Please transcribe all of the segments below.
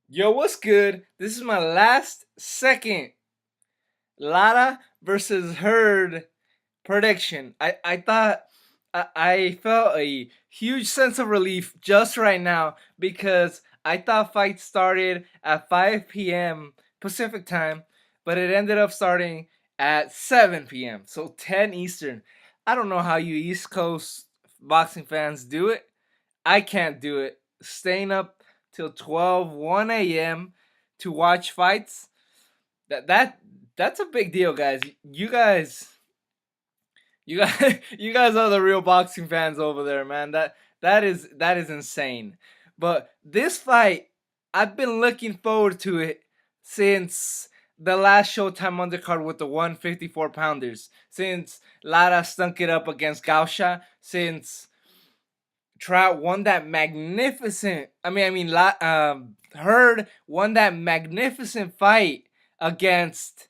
Yo, what's good? This is my last second Lara versus Hurd prediction. I thought I felt a huge sense of relief just right now because I thought fight started at 5 p.m. Pacific time, but it ended up starting at 7 p.m. So 10 Eastern. I don't know how you East Coast boxing fans do it. I can't do it. Staying up till 12, 1 a.m. to watch fights. That's a big deal, guys. You guys you guys are the real boxing fans over there, man. That is insane. But this fight, I've been looking forward to it since the last Showtime undercard with the 154 pounders. Since Lara stunk it up against Gausha, since Trout won that magnificent. Hurd won that magnificent fight against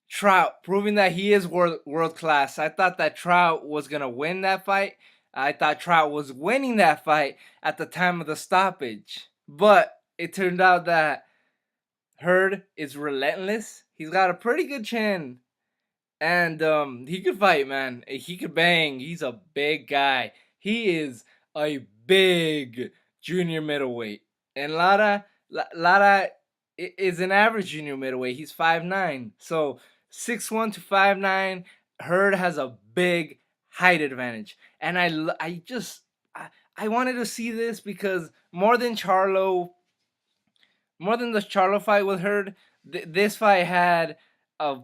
Trout, proving that he is world class. I thought that Trout was gonna win that fight. I thought Trout was winning that fight at the time of the stoppage, but it turned out that Hurd is relentless. He's got a pretty good chin, and he could fight, man. He could bang. He's a big guy. He is a big junior middleweight, and Lara is an average junior middleweight. He's 5'9", so 6'1" to 5'9". Hurd has a big height advantage, and I wanted to see this because more than the Charlo fight with Hurd, this fight had a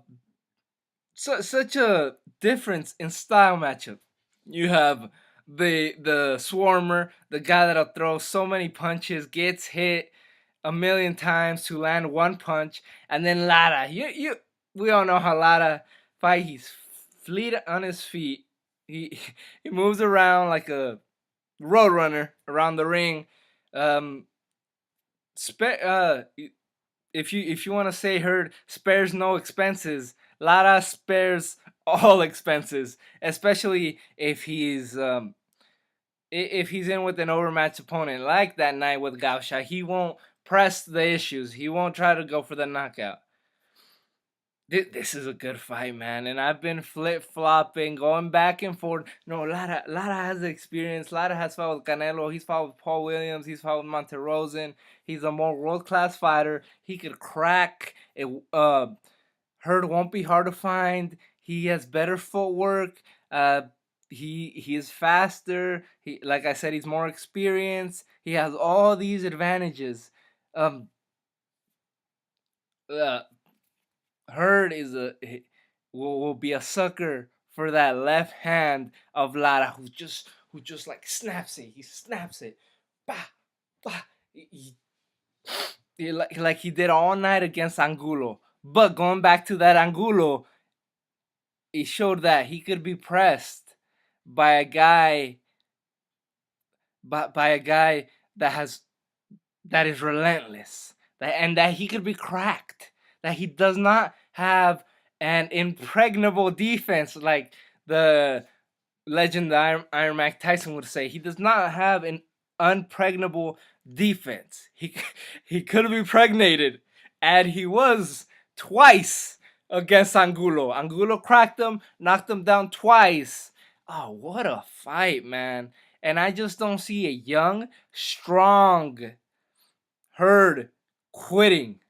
such a difference in style matchup. You have the swarmer, the guy that'll throw so many punches, gets hit a million times to land one punch, and then Lara. We all know how Lara fight. He's fleet on his feet. He he moves around like a roadrunner around the ring. Um, spe- uh, if you want to say Hurd spares no expenses, Lara spares all expenses, especially if he's in with an overmatched opponent like that night with Gausha. He won't press the issues. He won't try to go for the knockout. This is a good fight, man, and I've been flip flopping, going back and forth. No, Lara has the experience. Lara has fought with Canelo. He's fought with Paul Williams. He's fought with Monte Rosen. He's a more world class fighter. He could crack it. Hurd won't be hard to find. He has better footwork. He is faster. He, like I said, he's more experienced. He has all these advantages. Um, uh, Hurd will be a sucker for that left hand of Lara, who just like snaps it. He snaps it, bah, bah. Like he did all night against Angulo. But going back to that Angulo, it showed that he could be pressed by a guy, by a guy that is relentless, and that he could be cracked. That he does not have an impregnable defense like the legend Iron Mike Tyson would say. He does not have an unpregnable defense. He could be pregnated, and he was twice against Angulo. Angulo cracked him, knocked him down twice. Oh, what a fight, man! And I just don't see a young, strong Hurd quitting.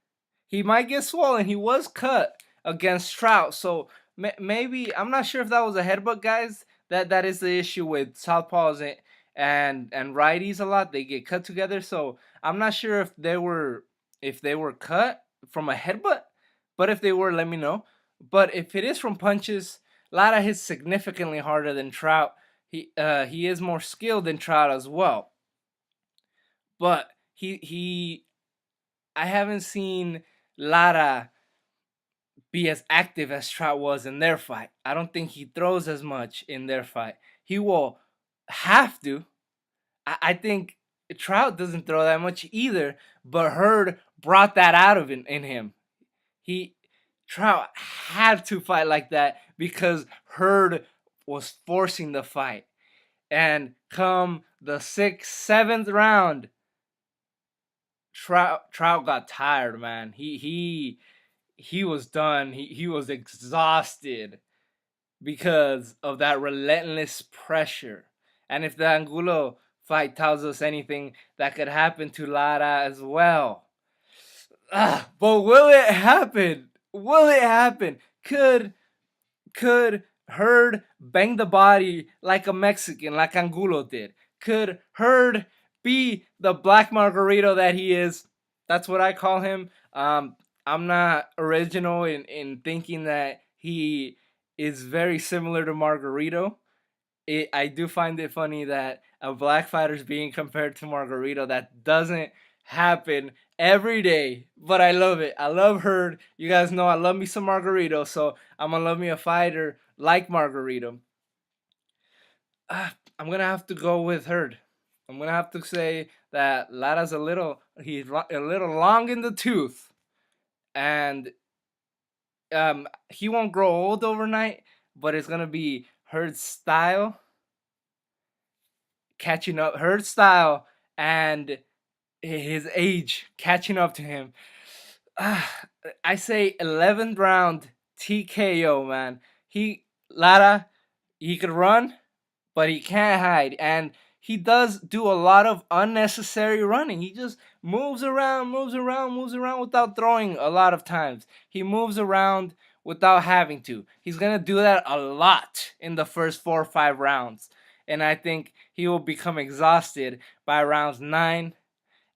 He might get swollen. He was cut against Trout, so maybe I'm not sure if that was a headbutt, guys. That is the issue with southpaws and righties a lot. They get cut together, so I'm not sure if they were cut from a headbutt. But if they were, let me know. But if it is from punches, Lara hits significantly harder than Trout. He is more skilled than Trout as well. But he I haven't seen Lara be as active as Trout was in their fight. I don't think he throws as much in their fight. He will have to. I think Trout doesn't throw that much either, but Hurd brought that out of in him. He Trout had to fight like that because Hurd was forcing the fight. And come the sixth, seventh round, Trout got tired, man. He was done. He was exhausted because of that relentless pressure. And if the Angulo fight tells us anything, that could happen to Lara as well. But will it happen? Will it happen? Could Hurd bang the body like a Mexican, like Angulo did? Could Hurd be the black Margarito that he is? That's what I call him. I'm not original in thinking that he is very similar to Margarito. I do find it funny that a black fighter is being compared to Margarito. That doesn't happen every day, but I love it. I love Hurd. You guys know I love me some Margarito, so I'm gonna love me a fighter like Margarito. I'm gonna have to go with Hurd. I'm gonna have to say that Lara's a little long in the tooth, and he won't grow old overnight, but it's gonna be Hurd's style catching up, Hurd's style and his age catching up to him. I say 11th round TKO, man. Lara, he could run, but he can't hide, and he does do a lot of unnecessary running. He just moves around, moves around, moves around without throwing a lot of times. He moves around without having to. He's gonna do that a lot in the first 4 or 5 rounds, and I think he will become exhausted by rounds 9,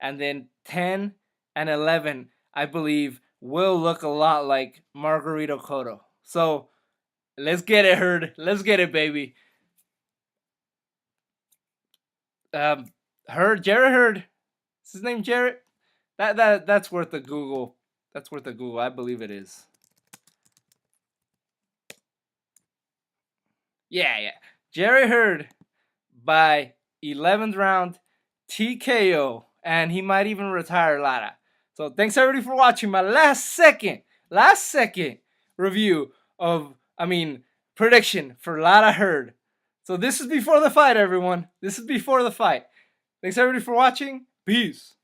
and then 10 and 11. I believe will look a lot like Margarito Cotto. So let's get it, Hurd. Let's get it, baby. Jarrett Hurd. Is his name Jarrett? That's worth a Google. That's worth a Google. I believe it is. Yeah. Jarrett Hurd by 11th round TKO, and he might even retire Lara. So thanks everybody for watching my last second review of, prediction for Lara Hurd. So this is before the fight, everyone. This is before the fight. Thanks everybody for watching. Peace.